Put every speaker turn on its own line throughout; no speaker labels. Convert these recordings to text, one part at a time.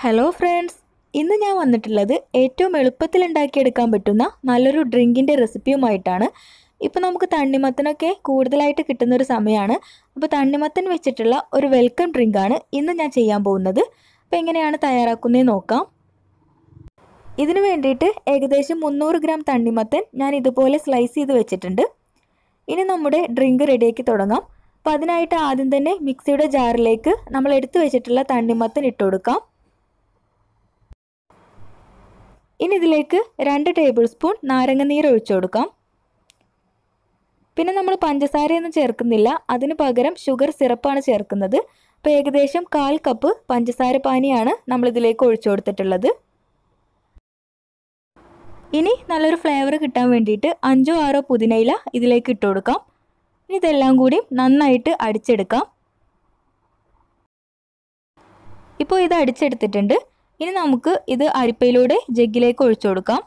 Hello friends, ഇന്ന് ഞാൻ വന്നിട്ടുള്ളത് ഏറ്റവും എളുപ്പത്തിൽ ഉണ്ടാക്കിയെടുക്കാൻ പറ്റുന്ന നല്ലൊരു ഡ്രിങ്കിൻ്റെ റെസിപ്പിയുമായിട്ടാണ്. ഇപ്പോൾ നമുക്ക് തണ്ണിമത്തനൊക്കെ കൂടുതലായിട്ട് കിട്ടുന്നൊരു സമയമാണ്. അപ്പോൾ തണ്ണിമത്തൻ വെച്ചിട്ടുള്ള ഒരു വെൽക്കം ഡ്രിങ്കാണ് ഇന്ന് ഞാൻ ചെയ്യാൻ പോകുന്നത്. അപ്പോൾ എങ്ങനെയാണ് തയ്യാറാക്കുന്നതെന്ന് നോക്കാം. ഇതിനു വേണ്ടിയിട്ട് ഏകദേശം 300 ഗ്രാം തണ്ണിമത്തൻ ഞാൻ ഇതുപോലെ സ്ലൈസ് ചെയ്ത് വെച്ചിട്ടുണ്ട്. ഇനി നമ്മുടെ ഡ്രിങ്ക് റെഡിയാക്കി തുടങ്ങാം. അപ്പോൾ അതിനായിട്ട് ആദ്യം തന്നെ മിക്സിയുടെ ജാറിലേക്ക് നമ്മൾ എടുത്തു വെച്ചിട്ടുള്ള തണ്ണിമത്തൻ ഇട്ട് കൊടുക്കാം. ഇനി ഇതിലേക്ക് 2 ടേബിൾ സ്പൂൺ നാരങ്ങനീര് ഒഴിച്ചു കൊടുക്കാം. പിന്നെ നമ്മൾ പഞ്ചസാരയൊന്നും ചേർക്കുന്നില്ല, അതിന് പകരം ഷുഗർ സിറപ്പാണ് ചേർക്കുന്നത്. അപ്പോൾ ഏകദേശം 1/4 കപ്പ് പഞ്ചസാര പാനിയാണ് നമ്മളിതിലേക്ക് ഒഴിച്ചു കൊടുത്തിട്ടുള്ളത്. ഇനി നല്ലൊരു ഫ്ലേവർ കിട്ടാൻ വേണ്ടിയിട്ട് 5-6 പുതിനയില ഇതിലേക്ക് ഇട്ട് കൊടുക്കാം. ഇനി ഇതെല്ലാം കൂടി നന്നായിട്ട് അടിച്ചെടുക്കാം. ഇപ്പോൾ ഇത് അടിച്ചെടുത്തിട്ടുണ്ട്. ഇനി നമുക്ക് ഇത് അരിപ്പയിലൂടെ ജഗ്ഗിലേക്ക് ഒഴിച്ചു കൊടുക്കാം.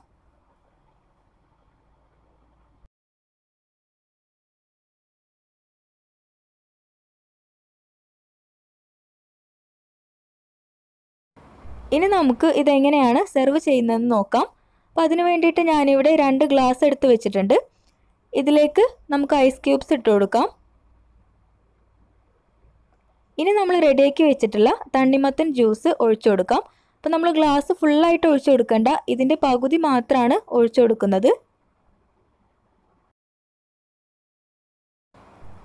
ഇനി നമുക്ക് ഇതെങ്ങനെയാണ് സെർവ് ചെയ്യുന്നതെന്ന് നോക്കാം. അപ്പോൾ അതിന് വേണ്ടിയിട്ട് ഞാനിവിടെ 2 ഗ്ലാസ് എടുത്ത് വെച്ചിട്ടുണ്ട്. ഇതിലേക്ക് നമുക്ക് ഐസ് ക്യൂബ്സ് ഇട്ട് കൊടുക്കാം. ഇനി നമ്മൾ റെഡിയാക്കി വെച്ചിട്ടുള്ള തണ്ണിമത്തൻ ജ്യൂസ് ഒഴിച്ചു കൊടുക്കാം. അപ്പോൾ നമ്മൾ ഗ്ലാസ് ഫുള്ളായിട്ട് ഒഴിച്ചു കൊടുക്കേണ്ട, ഇതിൻ്റെ പകുതി മാത്രമാണ് ഒഴിച്ചു കൊടുക്കുന്നത്.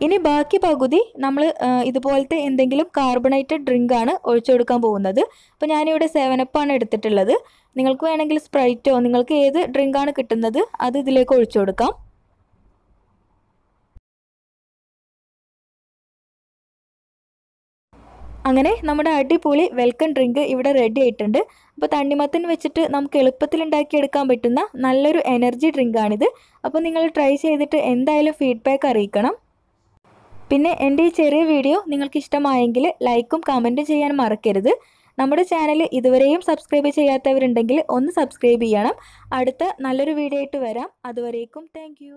ഇനി ബാക്കി പകുതി നമ്മൾ ഇതുപോലത്തെ എന്തെങ്കിലും കാർബണേറ്റഡ് ഡ്രിങ്കാണ് ഒഴിച്ചു കൊടുക്കാൻ പോകുന്നത്. അപ്പോൾ ഞാനിവിടെ 7up ആണ് എടുത്തിട്ടുള്ളത്. നിങ്ങൾക്ക് വേണമെങ്കിൽ സ്പ്രൈറ്റോ, നിങ്ങൾക്ക് ഏത് ഡ്രിങ്കാണ് കിട്ടുന്നത് അത് ഇതിലേക്ക് ഒഴിച്ചു കൊടുക്കാം. അങ്ങനെ നമ്മുടെ അടിപൊളി വെൽക്കം ഡ്രിങ്ക് ഇവിടെ റെഡി ആയിട്ടുണ്ട്. അപ്പോൾ തണ്ണിമത്തൻ വെച്ചിട്ട് നമുക്ക് എളുപ്പത്തിൽ ഉണ്ടാക്കിയെടുക്കാൻ പറ്റുന്ന നല്ലൊരു എനർജി ഡ്രിങ്കാണിത്. അപ്പോൾ നിങ്ങൾ ട്രൈ ചെയ്തിട്ട് എന്തായാലും ഫീഡ്ബാക്ക് അറിയിക്കണം. പിന്നെ എൻ്റെ ഈ ചെറിയ വീഡിയോ നിങ്ങൾക്ക് ഇഷ്ടമായെങ്കിൽ ലൈക്കും കമൻറ്റും ചെയ്യാൻ മറക്കരുത്. നമ്മുടെ ചാനൽ ഇതുവരെയും സബ്സ്ക്രൈബ് ചെയ്യാത്തവരുണ്ടെങ്കിൽ ഒന്ന് സബ്സ്ക്രൈബ് ചെയ്യണം. അടുത്ത നല്ലൊരു വീഡിയോ ആയിട്ട് വരാം. അതുവരേക്കും താങ്ക്